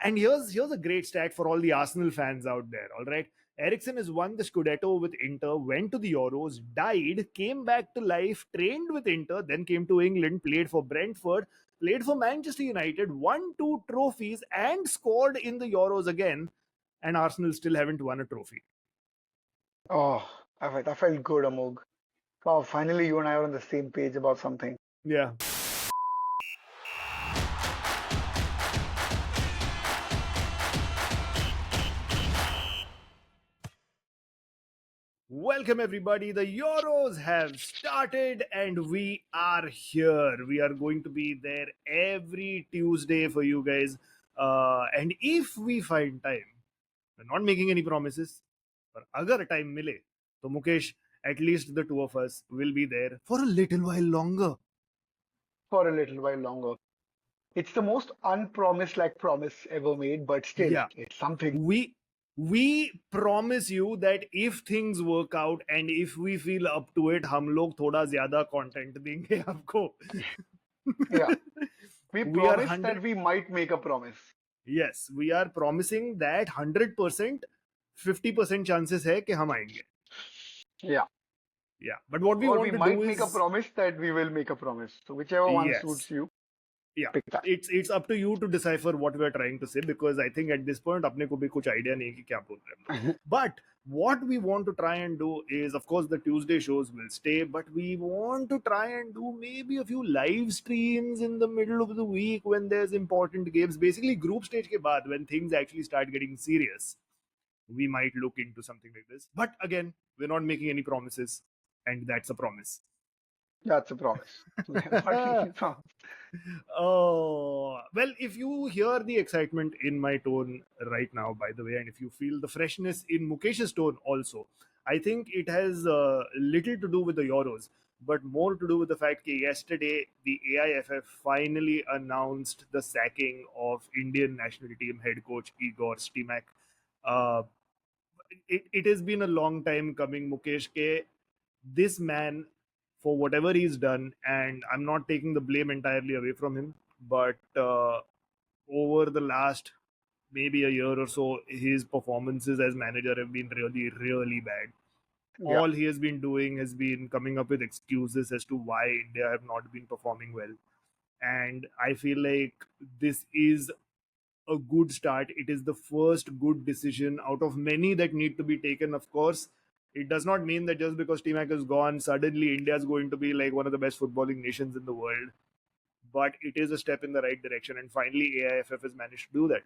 And here's a great stat for all the Arsenal fans out there. All right, Eriksen has won the Scudetto with Inter, went to the Euros, died, came back to life, trained with Inter, then came to England, played for Brentford, played for Manchester United, won 2 trophies, and scored in the Euros again. And Arsenal still haven't won a trophy. Oh, I felt good, Amogh. Wow, finally you and I are on the same page about something. Yeah. Welcome, everybody. The Euros have started and we are here. We are going to be there every Tuesday for you guys. And if we find time, we're not making any promises, but agar time mile, to Mukesh, at least the two of us will be there for a little while longer. For a little while longer. It's the most unpromised like promise ever made, but still, Yeah. it's something. We promise you that if things work out and if we feel up to it, हम लोग थोड़ा ज्यादा content देंगे आपको. Yeah. We We are promise 100. that we might make a promise. Yes, we are promising that 100%, 50% chances है कि हम आएंगे. Yeah. Yeah, but what we Or we want to do might make a is, promise that we will make a promise. So whichever one yes, suits you, yeah, pick that. it's up to you to decipher what we are trying to say, because I think at this point अपने को भी कुछ idea नहीं कि क्या बोल रहे हैं हम लोग. But what we want to try and do is, of course, the Tuesday shows will stay, but we want to try and do maybe a few live streams in the middle of the week when there's important games. Basically, group stage के बाद, when things actually start getting serious, we might look into something like this. But again, we're not making any promises, and that's a promise. That's a promise. Oh, well, if you hear the excitement in my tone right now, by the way, and if you feel the freshness in Mukesh's tone also, I think it has little to do with the Euros, but more to do with the fact that yesterday the AIFF finally announced the sacking of Indian national team head coach Igor Stimac. Uh, it has been a long time coming, Mukesh. Ke this man, for whatever he's done, and I'm not taking the blame entirely away from him, but over the last maybe a year or so, his performances as manager have been really, really bad. Yeah. All he has been doing has been coming up with excuses as to why India have not been performing well. And I feel like this is a good start. It is the first good decision out of many that need to be taken, of course. It does not mean that just because T-Mac is gone, suddenly India is going to be like one of the best footballing nations in the world. But it is a step in the right direction, and finally AIFF has managed to do that.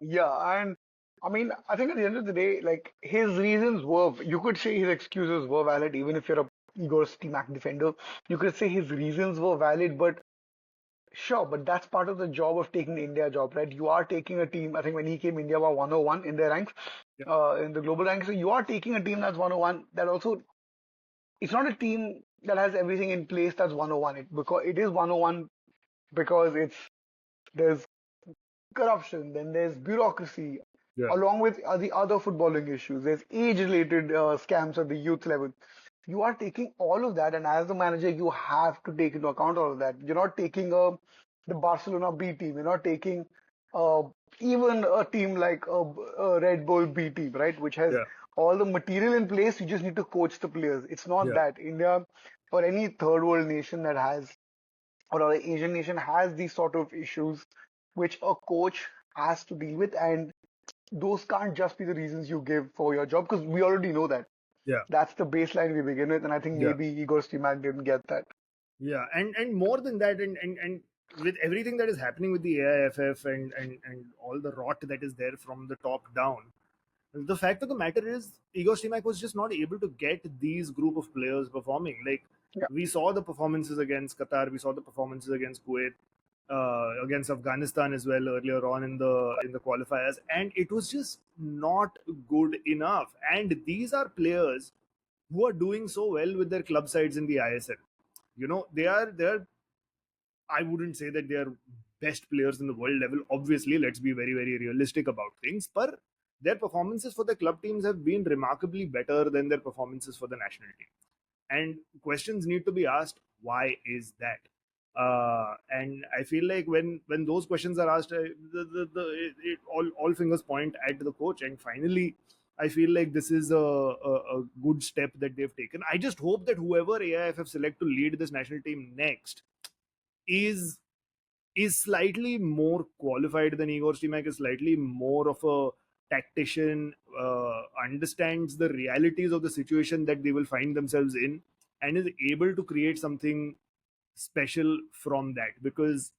Yeah, and I mean, I think at the end of the day, like his reasons were, you could say his excuses were valid, even if you're a Igor Stimac defender. You could say his reasons were valid, but sure, but that's part of the job of taking the India job, right? You are taking a team. I think when he came, India were 101 in their ranks, Yeah. in the global ranks. So you are taking a team that's 101. That also, it's not a team that has everything in place that's 101. Because it is 101 because there's corruption, then there's bureaucracy, Yeah. along with the other footballing issues. There's age-related scams at the youth level. You are taking all of that, and as the manager, you have to take into account all of that. You're not taking the Barcelona B team. You're not taking uh, even a team like a Red Bull B team, right? Which has Yeah. all the material in place. You just need to coach the players. It's not Yeah. that India or any third world nation that has or an Asian nation has these sort of issues which a coach has to deal with, and those can't just be the reasons you give for your job because we already know that. Yeah. That's the baseline we begin with, and I think Yeah. maybe Igor Stimac didn't get that. Yeah, and more than that, and with everything that is happening with the AIFF and all the rot that is there from the top down, the fact of the matter is Igor Stimac was just not able to get these group of players performing. Like, Yeah, we saw the performances against Qatar, we saw the performances against Kuwait, against Afghanistan as well earlier on in the qualifiers, and it was just not good enough. And these are players who are doing so well with their club sides in the ISL. You know, they're I wouldn't say that they're best players in the world level. Obviously, let's be very, very realistic about things. But their performances for the club teams have been remarkably better than their performances for the national team. And questions need to be asked, why is that? And I feel like when those questions are asked, all fingers point at the coach. And finally, I feel like this is a good step that they've taken. I just hope that whoever AIFF select to lead this national team next is is slightly more qualified than Igor Stimac, is slightly more of a tactician, understands the realities of the situation that they will find themselves in, and is able to create something special from that. Because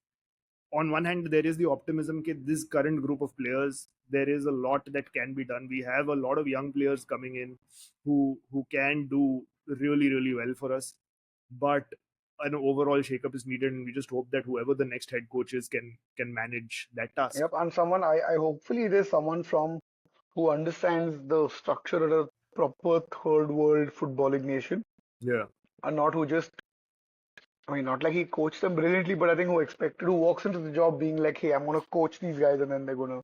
on one hand, there is the optimism that this current group of players, there is a lot that can be done. We have a lot of young players coming in who can do really really well for us, but an overall shakeup is needed, and we just hope that whoever the next head coach is can manage that task. Yep, and someone I hopefully there's someone from who understands the structure of a proper third world footballing nation, Yeah, and not who just, I mean, not like he coached them brilliantly, but I think who walks into the job being like, hey, I'm gonna coach these guys and then they're gonna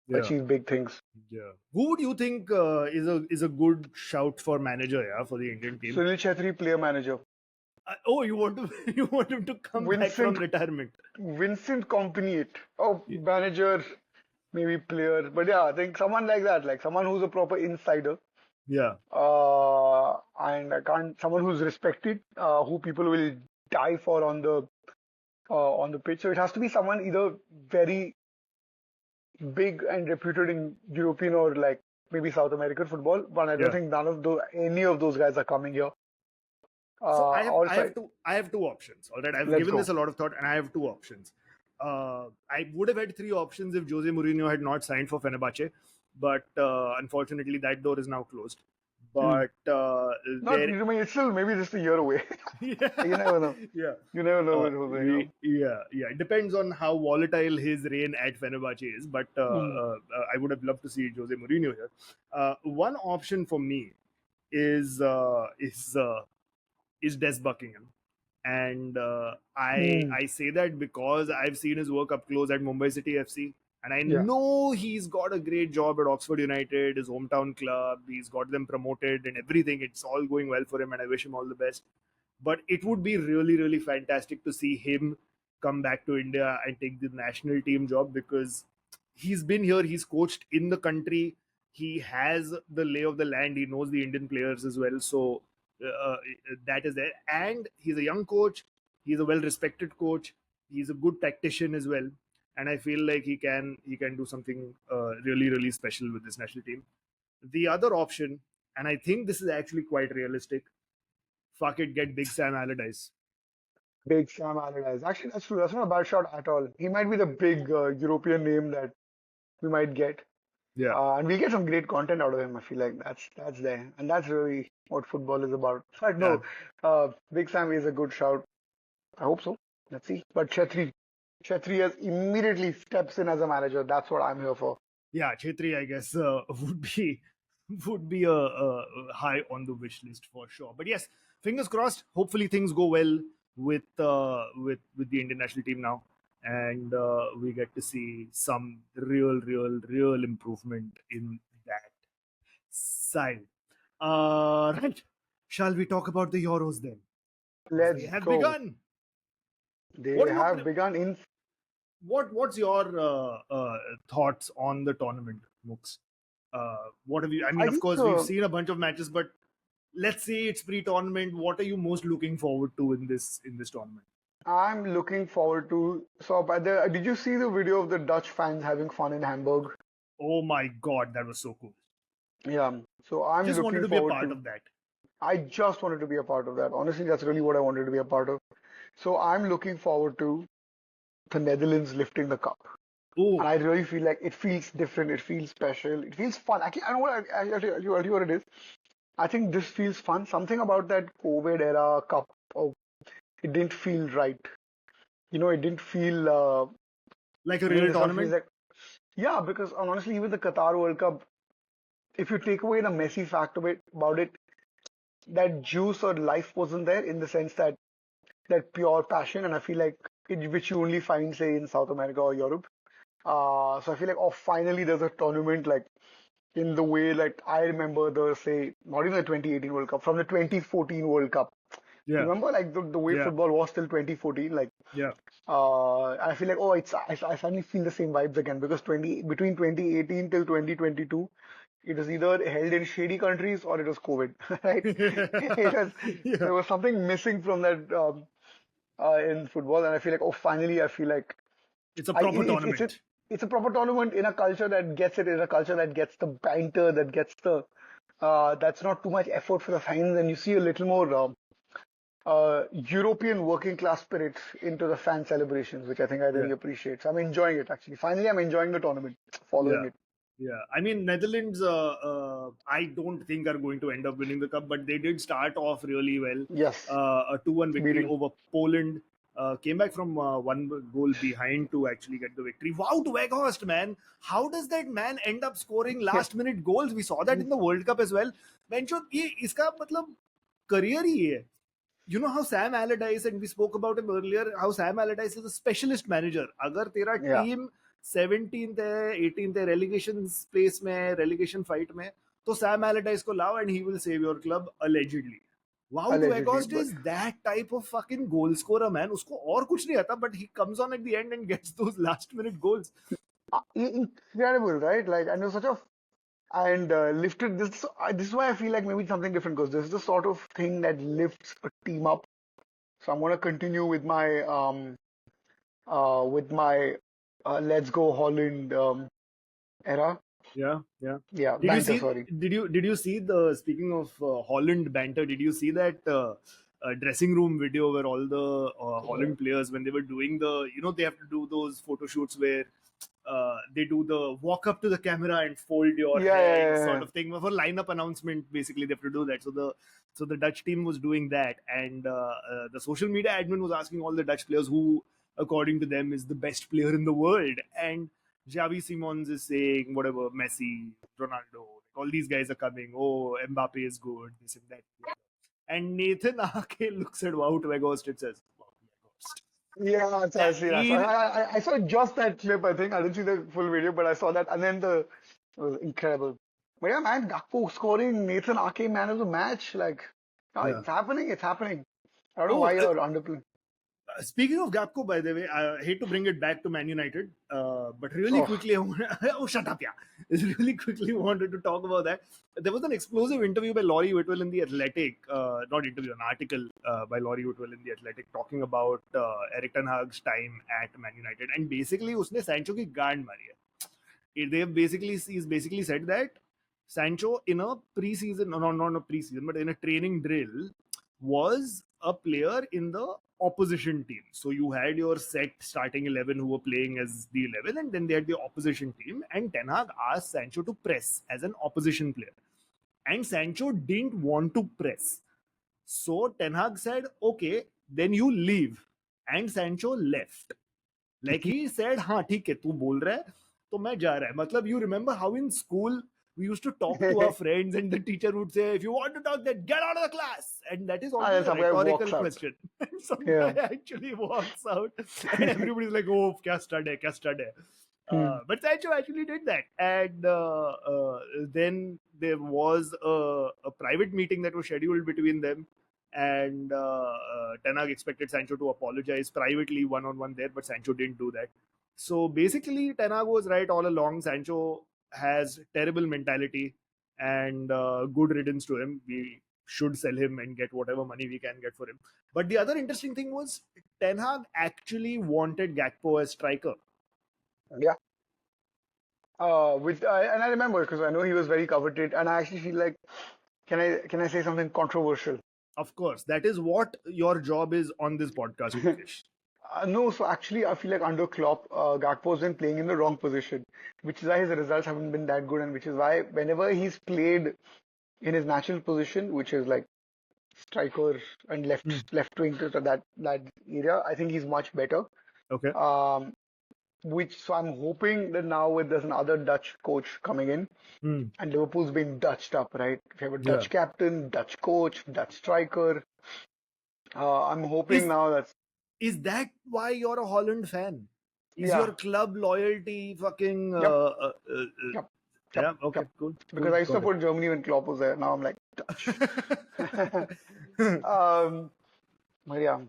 yeah, achieve big things. yeah. Who would you think is a good shout for manager? Yeah, for the Indian team. Sunil Chhetri, player manager. Oh, you want to you want him to come back from Vincent retirement? Vincent Company. Oh, Yeah, manager, maybe player. But yeah, I think someone like that, like someone who's a proper insider. yeah. And I can't, someone who's respected, who people will die for on the pitch. So it has to be someone either very big and reputed in European or like maybe South American football. But I don't Yeah. think any of those guys are coming here. So Also, I have two options. All right, I've let's given go. this a lot of thought, and I have two options. I would have had three options if Jose Mourinho had not signed for Fenerbahce, but unfortunately that door is now closed. Hmm. But Not, there, I mean, it's still maybe just a year away. You yeah, never know. yeah. You never know with Jose, you Yeah. It depends on how volatile his reign at Fenerbahce is, but know. I would have loved to see Jose Mourinho here. One option for me is uh, is uh, is Des Buckingham, and Hmm. I say that because I've seen his work up close at Mumbai City FC, and I Yeah. know he's got a great job at Oxford United, his hometown club. He's got them promoted and everything. It's all going well for him, and I wish him all the best. But it would be really really fantastic to see him come back to India and take the national team job, because he's been here, he's coached in the country, he has the lay of the land, he knows the Indian players as well. So uh, that is there, and he's a young coach, he's a well respected coach, he's a good tactician as well, and I feel like he can do something really really special with this national team. The other option, and I think this is actually quite realistic, fuck it, get Big Sam Allardyce. Big Sam Allardyce. Actually, that's true. That's not a bad shot at all. He might be the big European name that we might get. Yeah, And we get some great content out of him. I feel like that's there, and that's really what football is about. So I yeah, know, Big Sam is a good shout. I hope so. Let's see. But Chetri has immediately steps in as a manager. That's what I'm here for. yeah. Chetri, I guess, would be a high on the wish list for sure. But yes, fingers crossed. Hopefully things go well with the Indian national team now, and we get to see some real improvement in that side. Right. Shall we talk about the Euros then? Because they Let's have go. begun. They What do you have begun in. what's your thoughts on the tournament, Mooks? What have you? I mean, I of think course, we've seen a bunch of matches, but let's say it's pre-tournament. What are you most looking forward to in this tournament? I'm looking forward to. So, by the did you see the video of the Dutch fans having fun in Hamburg? Oh my god, that was so cool! Yeah. So I'm Just wanted looking to be a forward part to. of that. I just wanted to be a part of that. Honestly, that's really what I wanted to be a part of. So I'm looking forward to the Netherlands lifting the cup. And Oh, I really feel like it feels different. It feels special. It feels fun. Actually, I know what I'll tell you what it is. I think this feels fun. Something about that COVID era cup. Oh, it didn't feel right. It didn't feel. like a I mean, real this one feels tournament? like, yeah, because honestly, even the Qatar World Cup, if you take away the messy fact of it about it, that juice or life wasn't there in the sense that pure passion, and I feel like which you only find, say, in South America or Europe. So I feel like, oh, finally there's a tournament like in the way like I remember the, say, not even the 2018 World Cup, from the 2014 World Cup. You Yeah, remember like the way yeah, football was till 2014, like. Yeah. I feel like, oh, I suddenly feel the same vibes again because between 2018 till 2022, it was either held in shady countries or it was COVID, right? It was Yeah. There was something missing from that in football, and I feel like, oh, finally, I feel like It's a I proper it, tournament. it's a proper tournament in a culture that gets it, in a culture that gets the banter, that gets the that's not too much effort for the fans, and you see a little more European working class spirit into the fan celebrations, which I think I Yeah. really appreciate. So I'm enjoying it actually. Finally, I'm enjoying the tournament, following Yeah. it. Yeah, I mean Netherlands. I don't think are going to end up winning the cup, but they did start off really well. Yes, A 2-1 victory beating. over Poland. Came back from one goal behind to actually get the victory. Wout Weghorst, man, how does that man end up scoring Yeah, last minute goals? We saw that in the World Cup as well. Bencho, ये इसका मतलब career ही है. You know how Sam Allardyce, and we spoke about him earlier, how Sam Allardyce is a specialist manager. अगर तेरा yeah, team 17th है 18th है relegation space में है relegation fight में तो Sam Allardyce को लाओ and he will save your club allegedly. Wout allegedly. Weghorst But is that type of fucking goal scorer, man. उसको और कुछ नहीं आता, but he comes on at the end and gets those last minute goals. incredible, right? Like, and it was such a and lifted this. This is why I feel like maybe something different because this is the sort of thing that lifts a team up. So I'm gonna continue with my Let's Go Holland era. Yeah, yeah. Yeah, Did you banter. see? Sorry. Did you see the? Speaking of Holland banter, did you see that dressing room video where all the Holland players, when they were doing they have to do those photo shoots where they do the walk up to the camera and fold your Yeah, yeah, hands yeah, sort yeah. of thing for lineup announcement. Basically, they have to do that. So the Dutch team was doing that, and the social media admin was asking all the Dutch players who, according to them, is the best player in the world, and Javi Simons is saying whatever, Messi, Ronaldo, all these guys are coming. Oh, Mbappe is good, this and that. And Nathan Ake looks at Wout Weghorst and says, Wout Weghorst. Yeah, so I That see. he, I saw just that clip. I think I didn't see the full video, but I saw that, and then it was incredible. But yeah, man, Gakpo scoring Nathan Ake man of the match. Like, oh, yeah. it's happening. It's happening. I don't know Oh, why you're underplaying. speaking of Gapco, by the way, I hate to bring it back to Man United, but really Oh, quickly, oh, shut up, yeah. Really quickly wanted to talk about that. There was an explosive interview by Laurie Whitwell in The Athletic, not interview, an article by Laurie Whitwell in The Athletic talking about Eric Ten Hag's time at Man United. And basically, उसने Sancho की गांड मारी है. He's basically said that Sancho in a preseason, no, not a preseason, but in a training drill, was a player in the opposition team. So you had your set starting 11 who were playing as the 11, and then they had the opposition team. And Ten Hag asked Sancho to press as an opposition player. And Sancho didn't want to press. So Ten Hag said, okay, then you leave. And Sancho left. Like he said, हाँ ठीक है तू बोल रहा है तो मैं जा रहा है मतलब you remember how in school we used to talk to our friends and the teacher would say if you want to talk then get out of the class and that is and always then a some guy walks rhetorical out. question and some guy Yeah. actually walks out and everybody's like oh kya stud hai Hmm. but Sancho actually did that and then there was a private meeting that was scheduled between them and Ten Hag expected Sancho to apologize privately one on one there, but Sancho didn't do that. So basically, Ten Hag was right all along. Sancho has terrible mentality and good riddance to him. We should sell him and get whatever money we can get for him. But the other interesting thing was Ten Hag actually wanted Gakpo as striker. Yeah. And I remember because I know he was very coveted, and I actually feel like, can I say something controversial? Of course, that is what your job is on this podcast, Mukesh. No, so actually, I feel like under Klopp, Gakpo's been playing in the wrong position, which is why his results haven't been that good, and which is why whenever he's played in his natural position, which is like striker and Hmm. left wing to that area, I think he's much better. Okay. Um, which so I'm hoping that now with there's another Dutch coach coming in, Hmm. and Liverpool's been Dutched up, right? If you have a Yeah. Dutch captain, Dutch coach, Dutch striker, I'm hoping Is now that's is that why you're a Holland fan? Is yeah, your club loyalty fucking? yep, yep, yep, Yeah. Okay. yep. Cool. Because Cool. I used to Got it. support Germany when Klopp was there. Now I'm like Dutch. um, but yeah.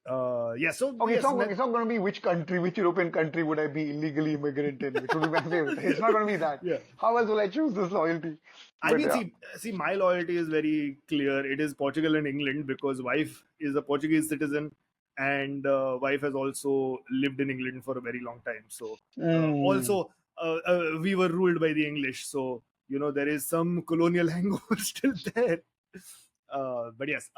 Yeah, so Okay, yes, it's not going to be which country, which European country would I be illegally immigrant in, which would be my favorite. It's not going to be that. yeah. How else will I choose this loyalty? I But mean, yeah, see, my loyalty is very clear. It is Portugal and England because wife is a Portuguese citizen, and wife has also lived in England for a very long time. So mm, also we were ruled by the English, so there is some colonial hangover still there. But yes,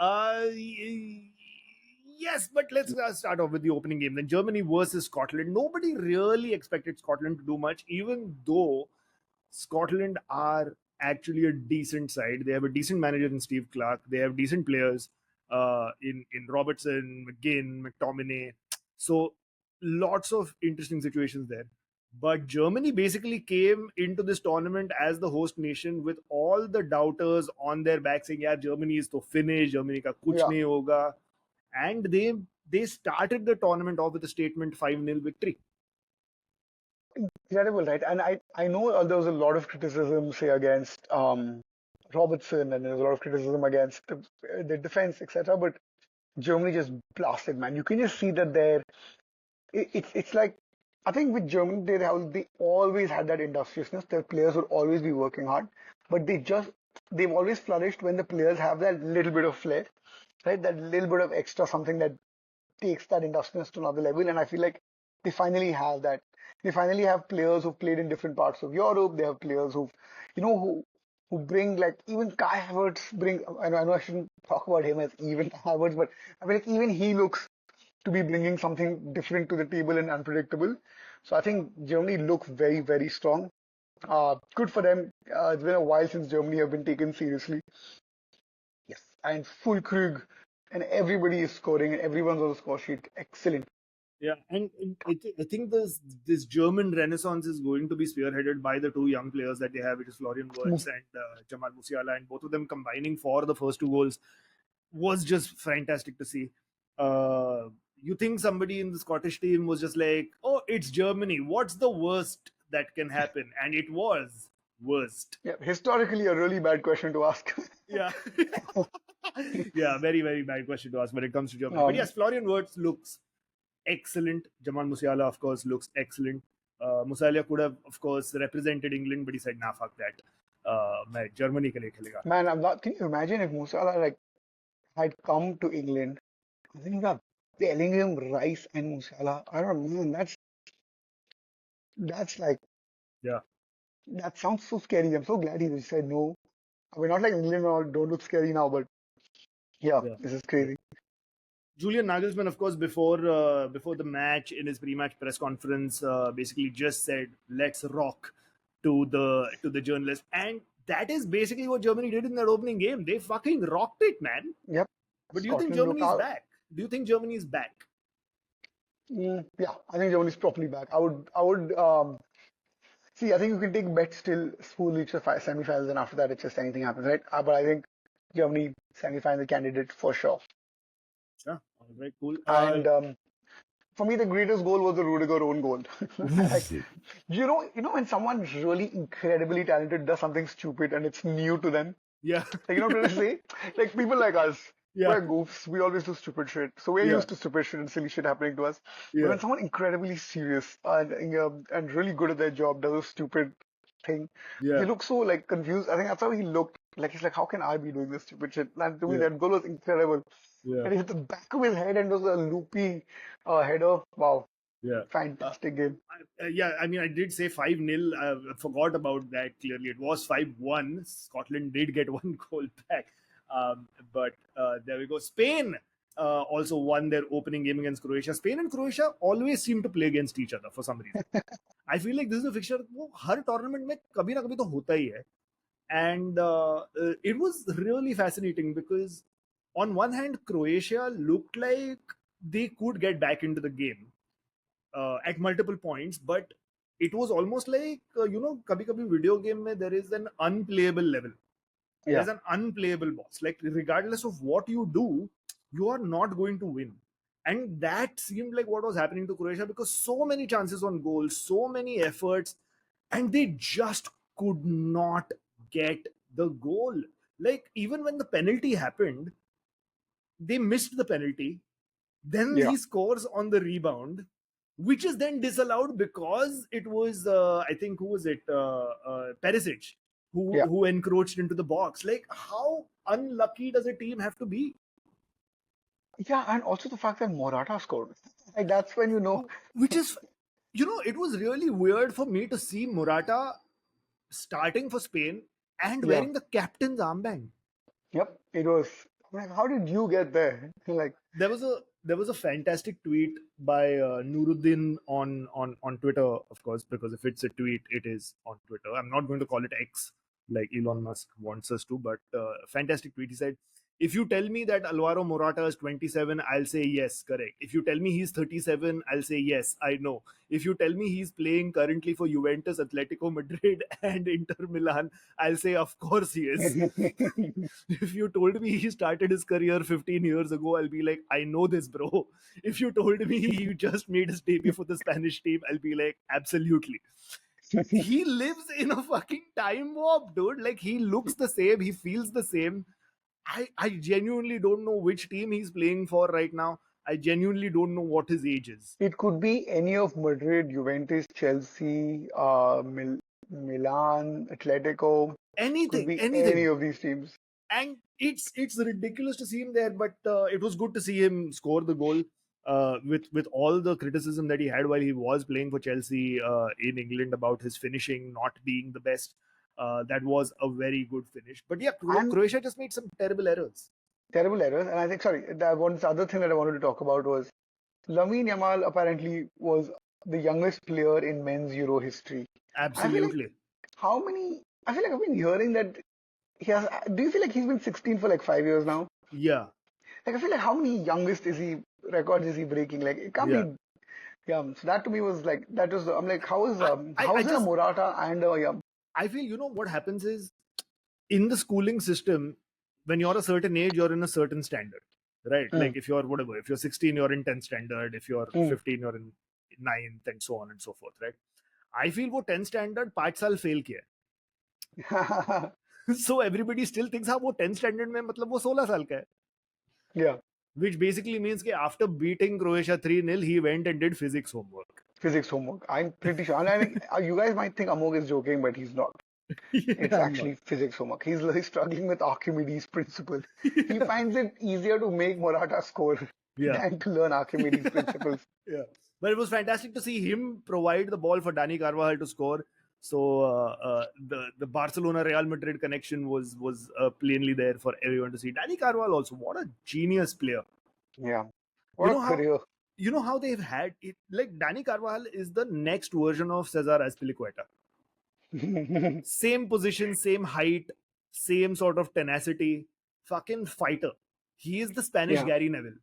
yes. But let's start off with the opening game. Then Germany versus Scotland. Nobody really expected Scotland to do much, even though Scotland are actually a decent side. They have a decent manager in Steve Clark. They have decent players in Robertson, McGinn, McTominay. So lots of interesting situations there. But Germany basically came into this tournament as the host nation with all the doubters on their back saying, "Yeah, Germany is to finish. Germany ka kuch yeah, nahi hoga," and they started the tournament off with a statement 5-0 victory. incredible, right? And I know there was a lot of criticism, say, against Robertson, and there was a lot of criticism against the defense, etc. But Germany just blasted, man. You can just see that it's like I think with Germany they always had that industriousness. Their players would always be working hard, but they've always flourished when the players have that little bit of flair, right? That little bit of extra something that takes that industriousness to another level. And I feel like they finally have that. They finally have players who've played in different parts of Europe. They have players who bring like even Kai Havertz bring. I know I shouldn't talk about him as even Havertz, but I mean like even he looks to be bringing something different to the table and unpredictable. So I think Germany look very, very strong. Good for them. It's been a while since Germany have been taken seriously. Yes, and full Krug, and everybody is scoring, and everyone's on the score sheet. Excellent. Yeah, and I think this German renaissance is going to be spearheaded by the two young players that they have. It is Florian Wirtz and Jamal Musiala, and both of them combining for the first two goals was just fantastic to see. You think somebody in the Scottish team was just like, "Oh, it's Germany. What's the worst that can happen?" And it was worst. Yeah, historically a really bad question to ask. Yeah, yeah, very very bad question to ask when it comes to Germany. But um, yes, Florian Wirtz looks excellent. Jamal Musiala, of course, looks excellent. Musiala could have, of course, represented England, but he said, "Nah, fuck that. मैं Germany के लिए खेलेगा." man, I'm not. Can you imagine if Musala like had come to England? I think that Bellingham, Rice, and Musala. I don't know. Man, that's like Yeah, that sounds so scary. I'm so glad he said no. I mean, not like England or don't look scary now, but yeah, yeah, this is yeah. crazy. Julian Nagelsmann, of course, before the match in his pre-match press conference, basically just said, "Let's rock" to the journalist, and that is basically what Germany did in that opening game. They fucking rocked it, man. Yep, But do you think Scotland look Germany is out. back? Do you think Germany is back? Yeah, I think Germany's properly back. I would see. I think you can take bets till who reach the semi-finals, and after that, it's just anything happens, right? But I think Germany semi-final candidate for sure. Yeah, all right, cool. And for me, the greatest goal was the Rudiger own goal. Like, when someone really incredibly talented does something stupid and it's new to them, Yeah, like, what to say? Like, people like us, yeah, we're goofs. We always do stupid shit. So we're yeah, used to stupid shit and silly shit happening to us. But yeah, when someone incredibly serious and really good at their job does a stupid thing, yeah, he looks so, like, confused. I think that's how he looked. Like, he's like, how can I be doing this stupid shit? And to me, yeah, that goal was incredible. yeah, And he hit the back of his head and it was a loopy header. Wow. yeah. Fantastic game. Yeah, I mean, I did say 5-0. I forgot about that clearly. It was 5-1. Scotland did get one goal back. But there we go. Spain also won their opening game against Croatia. Spain and Croatia always seem to play against each other for some reason. I feel like this is a fixture वो हर tournament में कभी ना कभी तो होता ही है. And it was really fascinating because on one hand, Croatia looked like they could get back into the game at multiple points, but it was almost like kabhi kabhi video game mein there is an unplayable level. Yeah. There's an unplayable boss. Like regardless of what you do, you are not going to win. And that seemed like what was happening to Croatia because so many chances on goal, so many efforts, and they just could not get the goal. Like even when the penalty happened, they missed the penalty, Then Yeah, he scores on the rebound, which is then disallowed because it was I think who was it Perisic yeah, who encroached into the box. Like, how unlucky does a team have to be? yeah, and also the fact that Morata scored. Like that's when you know. Which is, it was really weird for me to see Morata starting for Spain and Yeah, wearing the captain's armband. yep. It was. I'm like, how did you get there? Like, There was a fantastic tweet by Nuruddin on Twitter, of course, because if it's a tweet, it is on Twitter. I'm not going to call it X like Elon Musk wants us to, but fantastic tweet. He said, "If you tell me that Alvaro Morata is 27, I'll say yes, correct. If you tell me he's 37, I'll say yes, I know. If you tell me he's playing currently for Juventus, Atletico Madrid, and Inter Milan, I'll say of course he is." If you told me he started his career 15 years ago, I'll be like, I know this, bro. If you told me he just made his debut for the Spanish team, I'll be like, absolutely. He lives in a fucking time warp, dude. Like, he looks the same, he feels the same. I genuinely don't know which team he's playing for right now. I genuinely don't know what his age is. it could be any of Madrid, Juventus, Chelsea, Milan, Atletico. Could Anything, be any anything. of these teams. And it's ridiculous to see him there, but it was good to see him score the goal with all the criticism that he had while he was playing for Chelsea in England about his finishing not being the best. That was a very good finish. But yeah, And Croatia just made some terrible errors. terrible errors. And I think, sorry, that one the other thing that I wanted to talk about was Lamine Yamal apparently was the youngest player in men's Euro history. And I feel like Absolutely. how many? I feel like I've been hearing that he has. Do you feel like he's been 16 for like 5 years now? Yeah, Like I feel like how many youngest is he records is he breaking? Like it can't yeah. be. Yeah. So that to me was like that was. I'm like, I, I, how I is there a just Morata and a yeah. I feel what happens is in the schooling system, when you're a certain age, you're in a certain standard, right? Mm, Like if you're whatever, if you're 16, you're in 10th standard. If you're mm. 15, you're in ninth, and so on and so forth, right? I feel वो 10th standard 5 साल fail किया है. So everybody still thinks हाँ वो 10th standard में मतलब वो 16 साल का है. Yeah. Which basically means that after beating Croatia 3-0, he went and did physics homework. Physics homework. I'm pretty sure. And I think you guys might think Amogh is joking, but he's not. It's Yeah, I'm not. actually physics homework. He's struggling with Archimedes' principle. He finds it easier to make Morata score Yeah. than to learn Archimedes' principles. Yeah. But it was fantastic to see him provide the ball for Dani Carvajal to score. So the Barcelona Real Madrid connection was plainly there for everyone to see. Dani Carvajal also, what a genius player. Yeah. You What a know how career. they've had it. Like, Dani Carvajal is the next version of Cesar Azpilicueta. Same position, same height, same sort of tenacity. Fucking fighter. He is the Spanish Yeah. Gary Neville.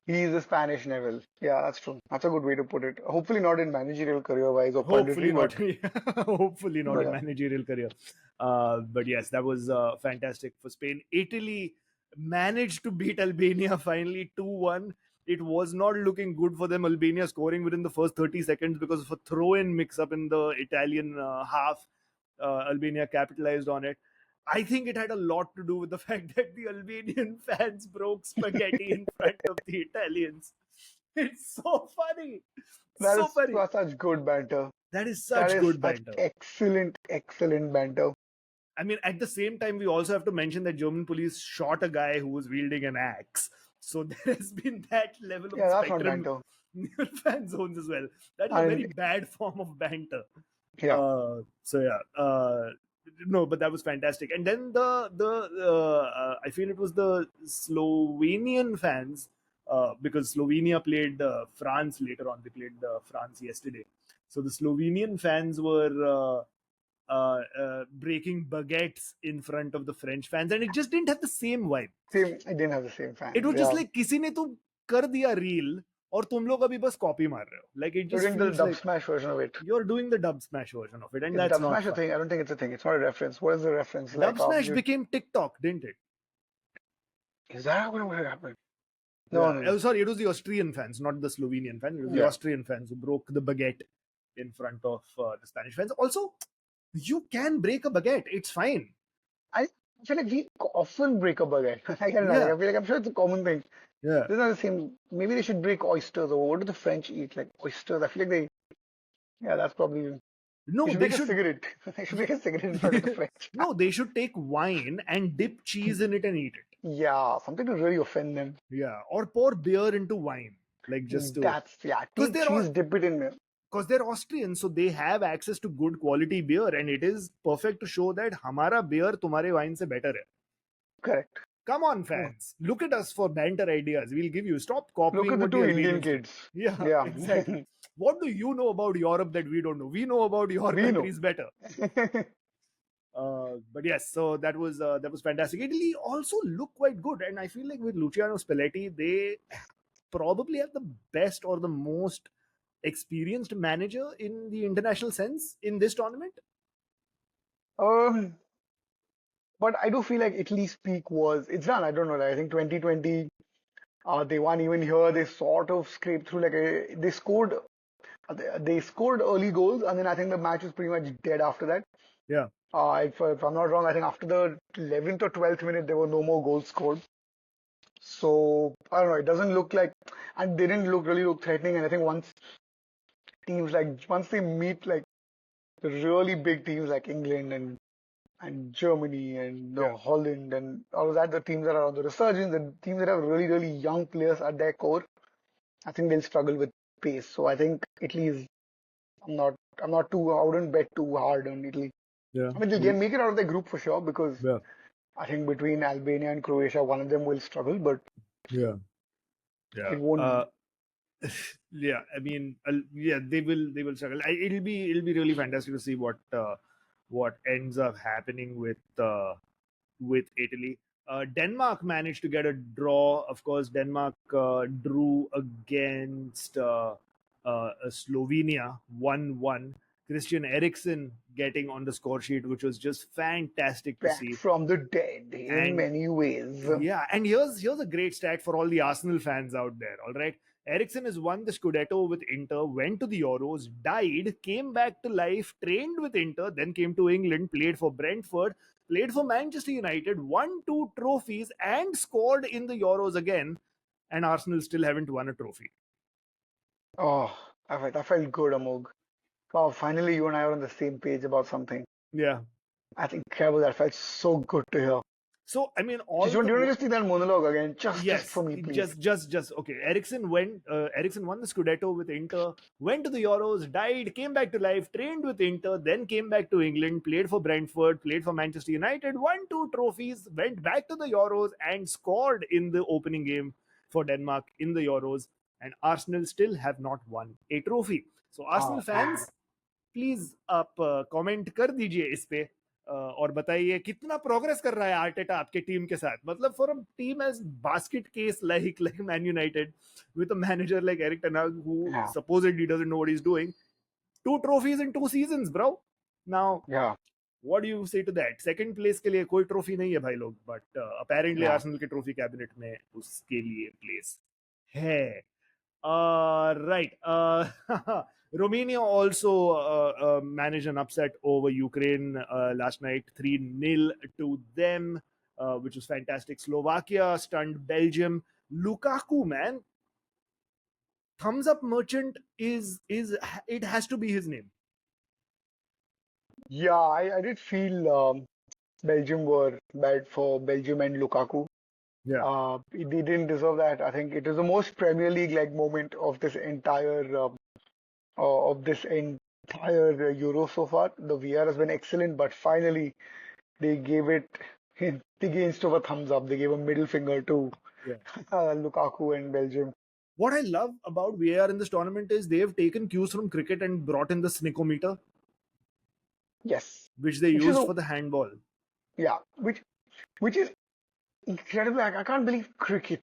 He's a Spanish Neville. Yeah, that's true. That's a good way to put it. Hopefully not in managerial career-wise or Hopefully punditry, not. but Hopefully not in yeah. managerial career. But yes, that was fantastic for Spain. Italy managed to beat Albania finally 2-1. It was not looking good for them. Albania scoring within the first 30 seconds because of a throw-in mix-up in the Italian half. Albania capitalized on it. I think it had a lot to do with the fact that the Albanian fans broke spaghetti in front of the Italians. It's so funny. That So is funny. such good banter. That is That such is good such banter. excellent, excellent banter. I mean, at the same time, we also have to mention that German police shot a guy who was wielding an axe. So there has been that level of Yeah, that's not spectrum banter. near fan zones as well. That is a very And bad form of banter. yeah, So yeah, no, but that was fantastic. And then I feel it was the Slovenian fans because Slovenia played France later on. They played France yesterday. So the Slovenian fans were breaking baguettes in front of the French fans, and it just didn't have the same vibe. same. I didn't have the same It fans. was just Yeah, like किसी ने तो कर दिया reel और तुम लोग अभी बस कॉपी मार रहे हो. Like, it you're just doing the feels dub like smash version of it. you're doing the dub smash version of it, and Is that's dub not smash a fun. thing? I don't think it's a thing. It's not a reference. What is the reference? Dub Like, smash became TikTok, didn't it? is that what happened? No, Yeah. no, Oh, no. sorry, it was the Austrian fans, not the Slovenian fans. It was the Yeah. Austrian fans who broke the baguette in front of the Spanish fans. Also, you can break a baguette. It's fine. I I feel like we often break a baguette. I don't know. Like, Yeah, I feel like I'm sure it's a common thing. yeah. This is not the same. Maybe they should break oysters, or what do the French eat? Like oysters. I feel like they. Yeah, that's probably. They No, should they make a should. cigarette. They should make a cigarette in front of the French. No, they should take wine and dip cheese in it and eat it. Yeah, something to really offend them. Yeah, or pour beer into wine, like just to, That's yeah. because Take they're all cheese, dip it in there. because they're Austrian, so they have access to good quality beer, and it is perfect to show that हमारा beer तुम्हारे wine से better है. Correct. Come on, Oh, fans, look at us for banter ideas. We'll give you. Stop look copying at the what the two Indian Albanians do. kids. Yeah, Yeah, exactly. What do you know about Europe that we don't know? We know about your we know. countries better. But yes, so that was fantastic. Italy also look quite good, and I feel like with Luciano Spalletti, they probably have the best or the most experienced manager in the international sense in this tournament. Um, but I do feel like Italy's peak was it's done. I don't know. Like, I think 2020, they won even here. They sort of scraped through. They scored. They scored early goals, and then I think the match was pretty much dead after that. Yeah, If I'm not wrong, I think after the 11th or 12th minute, there were no more goals scored. So I don't know. It doesn't look like, and they didn't really look threatening. And I think once they meet like the really big teams like England and Germany and yeah, Holland and all of that, the teams that are on the resurgence, the teams that have really young players at their core, I think they'll struggle with pace. So I think Italy is. I'm not. I'm not too. I wouldn't bet too hard on Italy. yeah, I mean, they'll make it out of their group for sure because yeah, I think between Albania and Croatia, one of them will struggle, but yeah, yeah. it won't. Yeah. I mean, yeah, they will struggle. It'll be really fantastic to see what ends up happening with Italy. Denmark managed to get a draw. Of course, Denmark drew against Slovenia 1-1. Christian Eriksen getting on the score sheet, which was just fantastic to Back see. from the dead in And many ways. yeah, and here's a great stat for all the Arsenal fans out there. All right, Ericsson has won the Scudetto with Inter, went to the Euros, died, came back to life, trained with Inter, then came to England, played for Brentford, played for Manchester United, won two trophies, and scored in the Euros again. And Arsenal still haven't won a trophy. Oh, I felt good, Amog. Wow, finally you and I are on the same page about something. Yeah. I think incredible. That felt so good to hear. So I mean, Just all want the you to just take that monologue again, just yes, for me, please. just okay. Ericsson won the Scudetto with Inter, went to the Euros, died, came back to life, trained with Inter, then came back to England, played for Brentford, played for Manchester United, won two trophies, went back to the Euros and scored in the opening game for Denmark in the Euros. And Arsenal still have not won a trophy. So Arsenal Oh man. fans, please आप comment कर दीजिए इस पे और बताइए कितना progress कर रहा है आर्टेटा आपके टीम के साथ मतलब for a team as basket case like Man United with a manager like Eric Ten Hag who Yeah. supposedly doesn't know what he's doing. Two trophies in 2 seasons, bro. Now, Yeah. what do you say to that? Second place के लिए कोई trophy नहीं है भाई लोग, but apparently Yeah. Arsenal के trophy cabinet में उसके लिए प्लेस है. Right. Romania also managed an upset over Ukraine last night, 3-0 to them, which was fantastic. Slovakia stunned Belgium. Lukaku, man, thumbs up merchant is it has to be his name. Yeah, I did feel Belgium were bad for Belgium and Lukaku. Yeah. They didn't deserve that. I think it was the most Premier League like moment of this entire Euro so far. The VR has been excellent, but finally they gave it they gave of a thumbs up. They gave a middle finger to Yeah. Lukaku and Belgium. What I love about VAR in this tournament is they've taken cues from cricket and brought in the snickometer, Yes, which they which is used a for the handball. yeah, which is incredible. I can't believe cricket,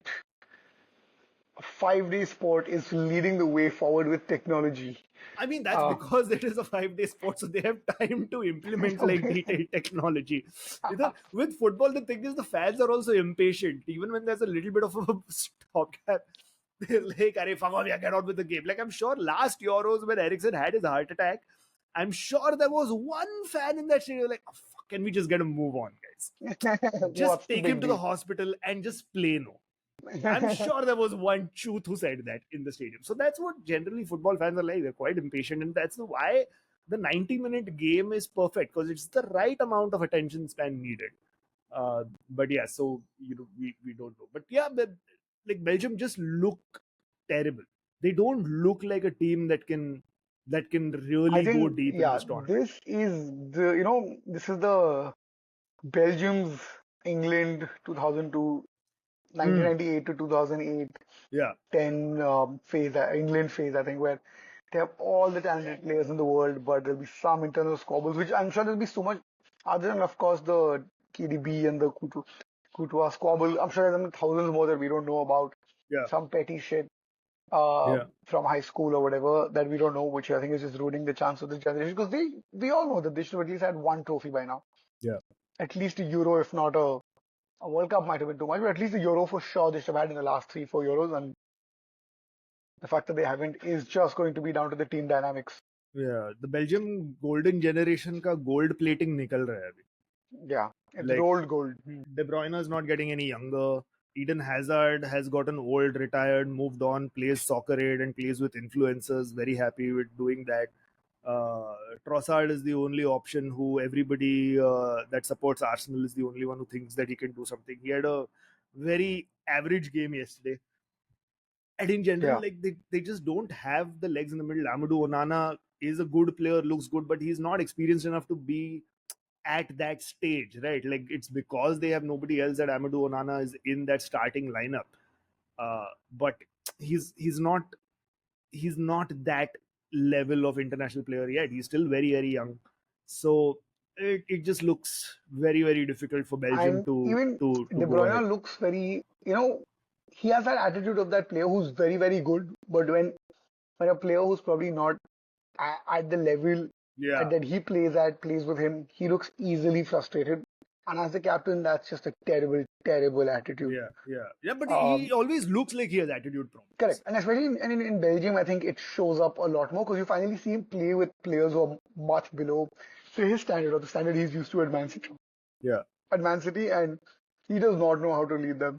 a 5-day sport, is leading the way forward with technology. I mean, that's Uh, because it is a 5-day sport, so they have time to implement like detailed technology. With football, the thing is, the fans are also impatient. Even when there's a little bit of a stopgap, they're like, "Arey, fuck off, yeah, get on with the game." Like, I'm sure last Euros when Ericsson had his heart attack, I'm sure there was one fan in that stadium like, oh, fuck can we just get a move on, guys? Just What's the take him big to the deal? hospital and just play no. I'm sure there was one truth who said that in the stadium. So that's what generally football fans are like. They're quite impatient, and that's why the 90-minute game is perfect because it's the right amount of attention span needed. But yeah, so we don't know. But yeah, like Belgium just look terrible. They don't look like a team that can I really go think, deep in yeah, this tournament. this is this is the Belgium's England 2002, Mm, 1998 to 2008, yeah, 10 phase, England phase, I think, where they have all the talented players in the world, but there'll be some internal squabbles, which I'm sure there'll be so much, other than, of course, the KDB and the Courtois squabble. I'm sure there's thousands more that we don't know about. yeah, Some petty shit yeah, from high school or whatever that we don't know, which I think is just ruining the chance of this generation. Because we all know that they should have at least had one trophy by now. yeah. At least a Euro, if not a World Cup might have been too much, but at least a Euro for sure they should have had in the last 3, 4 Euros. And the fact that they haven't is just going to be down to the team dynamics. Yeah, the Belgium golden generation का gold plating निकल रहा है अभी. Yeah, it's Like rolled gold. De Bruyne is not getting any younger. Eden Hazard has gotten old, retired, moved on, plays soccer aid and plays with influencers. Very happy with doing that. Trossard is the only option who everybody that supports Arsenal is the only one who thinks that he can do something. He had a very average game yesterday. And in general, Yeah, like they just don't have the legs in the middle. Amadou Onana is a good player, looks good, but he's not experienced enough to be at that stage, right? Like it's because they have nobody else that Amadou Onana is in that starting lineup. But he's he's not that level of international player yet. He's still very very young, so it just looks very very difficult for Belgium and to even to De go ahead. Bruyne looks very, he has that attitude of that player who's very, very good, but when a player who's probably not at the level Yeah, that he plays with him, he looks easily frustrated. And as a captain, that's just a terrible, terrible attitude. yeah. But Um, he always looks like he has attitude Correct. problems. And especially in Belgium, I think it shows up a lot more because you finally see him play with players who are much below, say, his standard or the standard he's used to at Man City. Yeah, At Man City, and he does not know how to lead them.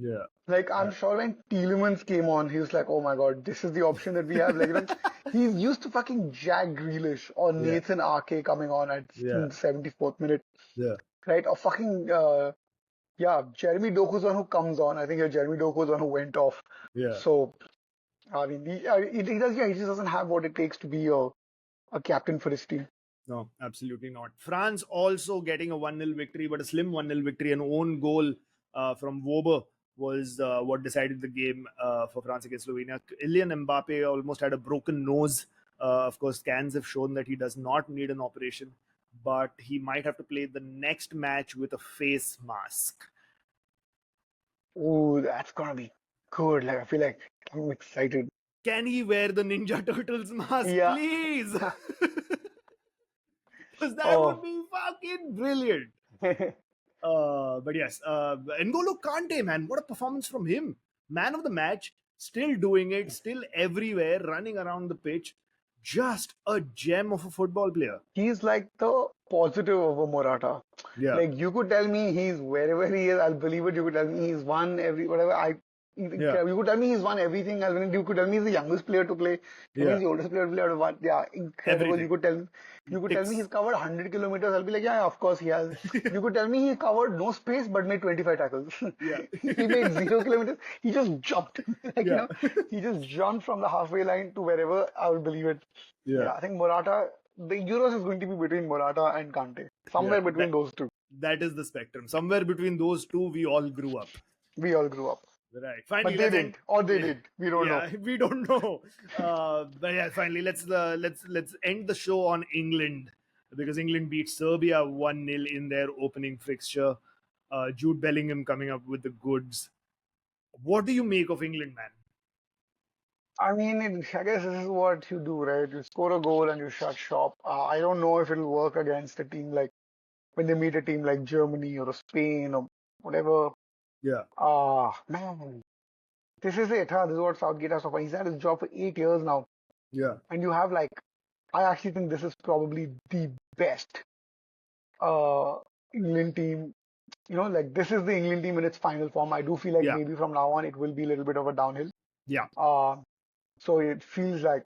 yeah, Like, uh, I'm sure when Tielemans came on, he was like, oh my God, this is the option that we have. Like, he's used to fucking Jack Grealish or yeah, Nathan Ake coming on at yeah, the 74th minute, yeah, right? Or fucking, yeah, Jeremy Doku's one who comes on. I think Jeremy Doku's one who went off. yeah. So, I mean, he does, yeah, he just doesn't have what it takes to be a captain for his team. No, absolutely not. France also getting a 1-0 victory, but a slim 1-0 victory. An own goal from Wober was what decided the game for France against Slovenia. Kylian Mbappe almost had a broken nose. Of course, scans have shown that he does not need an operation, but he might have to play the next match with a face mask. Oh, that's gonna be good. Like, I feel like I'm excited. Can he wear the Ninja Turtles mask, Yeah. please? Because that would Oh. be fucking brilliant. But yes, N'Golo Kante, man, what a performance from him! Man of the match, still doing it, still everywhere, running around the pitch. Just a gem of a football player. He's like the positive of a Morata. Yeah, Like you could tell me he's wherever he is, I'll believe it. You could tell me he's won every whatever. You yeah, could tell me he's won everything. You could tell me he's the youngest player to play. Tell me yeah. he's the oldest player to play out of one. Yeah, incredible. Everything You could tell me he's ticks. covered 100 kilometers. I'll be like, yeah, of course he has. You could tell me he covered no space but made 25 tackles. Yeah, He made 0 kilometers. He just jumped. Like, yeah, he just jumped from the halfway line to wherever. I would believe it. yeah, Yeah, I think Morata, the Euros is going to be between Morata and Kante. yeah. Somewhere between those two. That is the spectrum. Somewhere between those two, we all grew up. We all grew up. Right. Finally, But they let's end. didn't. Or they did. We don't know. Yeah, we don't know. But yeah, finally, let's end the show on England because England beat Serbia 1-0 in their opening fixture. Jude Bellingham coming up with the goods. What do you make of England, man? I mean, I guess this is what you do, right? You score a goal and you shut shop. I don't know if it'll work against a team like when they meet a team like Germany or Spain or whatever. Yeah, Man, this is it, huh? This is what Southgate has so far. He's had his job for 8 years now. yeah, And you have like, I actually think this is probably the best uh, England team, like this is the England team in its final form. I do feel like Yeah, maybe from now on it will be a little bit of a downhill. yeah. Uh, so it feels like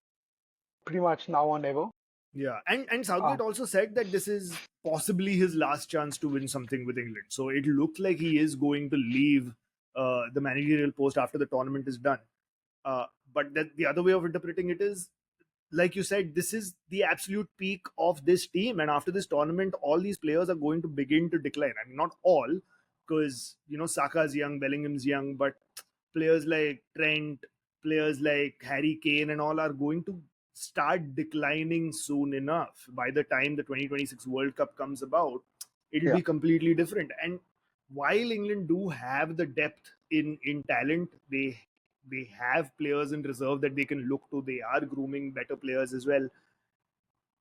pretty much now or never. Yeah, and Uh, Southgate also said that this is possibly his last chance to win something with England. So it looked like he is going to leave the managerial post after the tournament is done. But that the other way of interpreting it is, like you said, this is the absolute peak of this team, and after this tournament, all these players are going to begin to decline. I mean, not all, because Saka's young, Bellingham's young, but players like Trent, players like Harry Kane, and all are going to start declining soon enough. By the time the 2026 World Cup comes about, it'll yeah, be completely different. And while England do have the depth in talent, they have players in reserve that they can look to. They are grooming better players as well.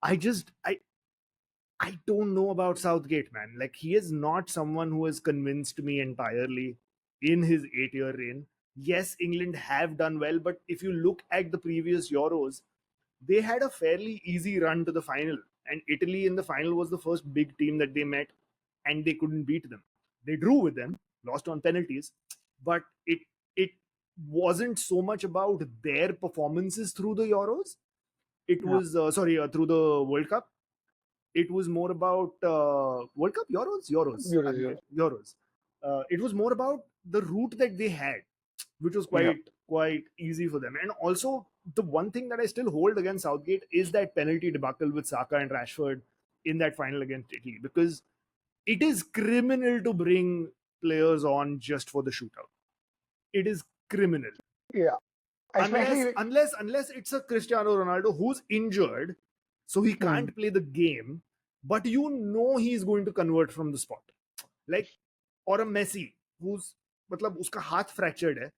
I just I don't know about Southgate, man. Like, he is not someone who has convinced me entirely in his 8 year reign. Yes, England have done well, but if you look at the previous Euros, they had a fairly easy run to the final. And Italy in the final was the first big team that they met, and they couldn't beat them. They drew with them, lost on penalties, but it wasn't so much about their performances through the Euros. It yeah, was through the World Cup. It was more about World Cup, Euros. Euros, I'm Euros. Euros. It was more about the route that they had, which was Yeah, quite easy for them. And also, the one thing that I still hold against Southgate is that penalty debacle with Saka and Rashford in that final against Italy, because it is criminal to bring players on just for the shootout. It is criminal, yeah. unless Especially, unless unless it's a Cristiano Ronaldo who's injured, so he hmm, can't play the game, but he's going to convert from the spot, like, or a Messi who's, मतलब उसका हाथ fractured है,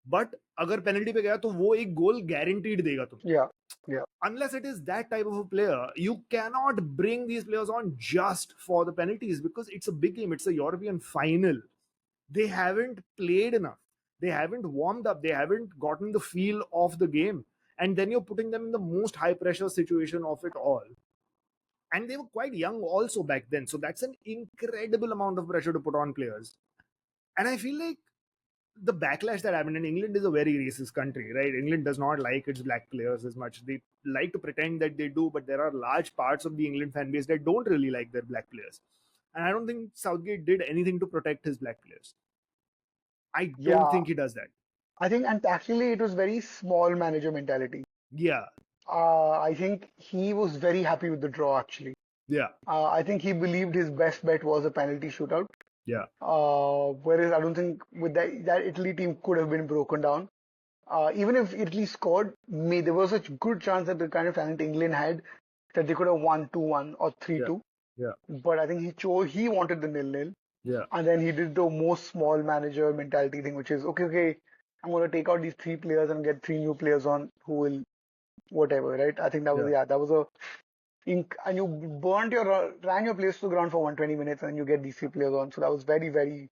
but अगर penalty पे गया तो वो एक गोल गारंटीड देगा तुम्हें. yeah, yeah, Unless it is that type of a player, you cannot bring these players on just for the penalties, because it's a big game, it's a European final. They haven't played enough, they haven't warmed up, they haven't gotten the feel of the game, and then you're putting them in the most high pressure situation of it all. And they were quite young also back then, so that's an incredible amount of pressure to put on players. And I feel like the backlash that happened in England is a very racist country, right? England does not like its black players as much. They like to pretend that they do, but there are large parts of the England fan base that don't really like their black players. And I don't think Southgate did anything to protect his black players. I don't yeah. think he does that. I think, and actually, it was very small manager mentality. Yeah, I think he was very happy with the draw, actually. yeah, I think he believed his best bet was a penalty shootout. yeah, Whereas I don't think with that Italy team could have been broken down. Even if Italy scored, there was a good chance that the kind of talent England had that they could have won 2-1 or yeah, 3-2. yeah, But I think he wanted the nil-nil. yeah, And then he did the most small manager mentality thing, which is okay, I'm going to take out these three players and get three new players on who will whatever, right? I think that was, yeah, yeah, that was a and you ran your players to the ground for 120 minutes and you get these three players on. So that was very, very,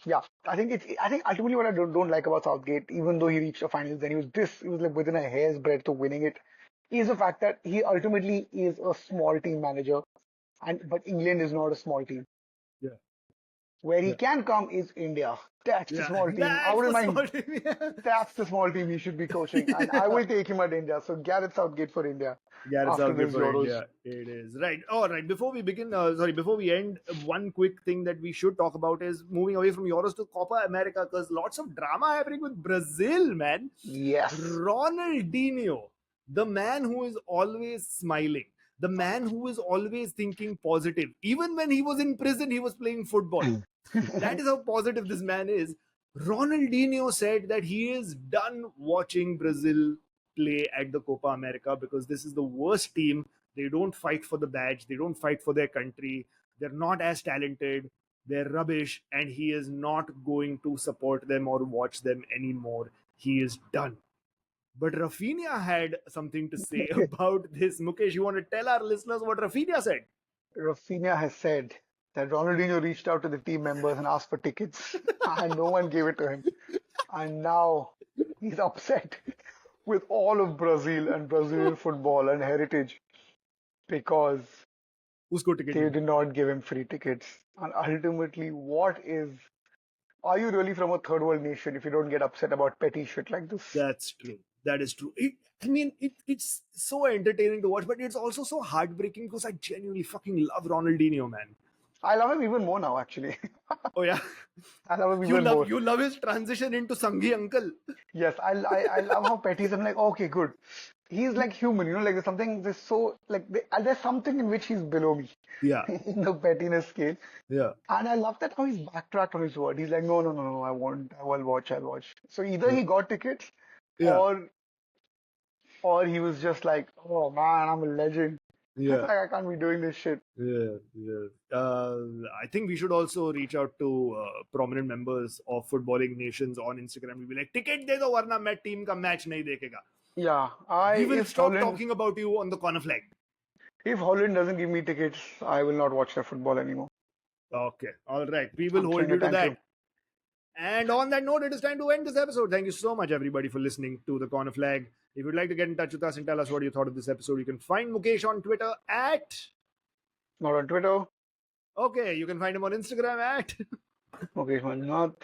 yeah. I think ultimately what I don't like about Southgate, even though he reached the finals, then he was like within a hair's breadth of winning it, is the fact that he ultimately is a small team manager, but England is not a small team. yeah, Where he yeah, can come is India. That's the yeah. small team. I That's wouldn't the mind. small team. Yeah. That's the small team he should be coaching, and I will take him at India. So Gareth Southgate for India Gareth after Southgate this for Euros. India. It is right. All right. Before we begin, before we end, one quick thing that we should talk about is moving away from Euros to Copa America, because lots of drama happening with Brazil, man. Yes. Ronaldinho, the man who is always smiling, the man who is always thinking positive. Even when he was in prison, he was playing football. That is how positive this man is. Ronaldinho said that he is done watching Brazil play at the Copa America because this is the worst team. They don't fight for the badge, they don't fight for their country, they're not as talented, they're rubbish, and he is not going to support them or watch them anymore. He is done. But Rafinha had something to say about this. Mukesh, you want to tell our listeners what Rafinha said? Rafinha has said that Ronaldinho reached out to the team members and asked for tickets, and no one gave it to him. And now he's upset with all of Brazil and Brazilian football and heritage because उसको ticket They नहीं did the. not give him free tickets. And ultimately, are you really from a third world nation if you don't get upset about petty shit like this? That's true. That is true. I mean, it's so entertaining to watch, but it's also so heartbreaking because I genuinely fucking love Ronaldinho, man. I love him even more now, actually. Oh yeah, I love him you even love more. you love his transition into Sanghi uncle. Yes, I love how petty he is. I'm like, okay, good. He's like human, like there's something, there's so, like, there's something in which he's below me Yeah, in the pettiness scale. yeah, And I love that how he's backtracked on his word. He's like, no, no, no, no, I will watch, I'll watch. So either yeah, he got tickets yeah, or or he was just like, oh man, I'm a legend. Like, yeah. I can't be doing this shit. Yeah, yeah. I think we should also reach out to prominent members of footballing nations on Instagram. We'll be like, ticket दे दो वरना मैं team का match नहीं देखेगा. Yeah, We will stop talking about you on the corner flag. If Holland doesn't give me tickets, I will not watch their football anymore. Okay, all right. We will I'm hold throwing a you to tantrum. that. And on that note, it is time to end this episode. Thank you so much, everybody, for listening to the corner flag. If you'd like to get in touch with us and tell us what you thought of this episode, you can find Mukesh on Twitter at. Not on Twitter. Okay, you can find him on Instagram at. Okay, Manjunath.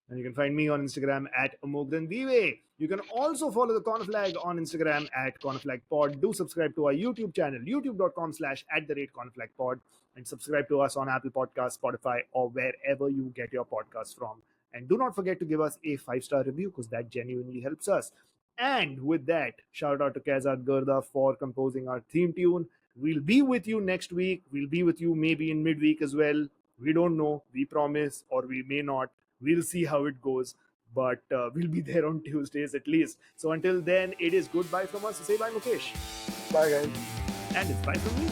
And you can find me on Instagram at Amogh and Mukesh. You can also follow the Corner Flag on Instagram at CornerFlagPod. Do subscribe to our YouTube channel, youtube.com/@cornerflagpod. And subscribe to us on Apple Podcasts, Spotify, or wherever you get your podcasts from. And do not forget to give us a 5-star review because that genuinely helps us. And with that, shout out to Kazad Gurda for composing our theme tune. We'll be with you next week. We'll be with you maybe in midweek as well. We don't know. We promise, or we may not. We'll see how it goes. But we'll be there on Tuesdays at least. So until then, it is goodbye from us. So say bye, Mukesh. Bye, guys. And it's bye from me.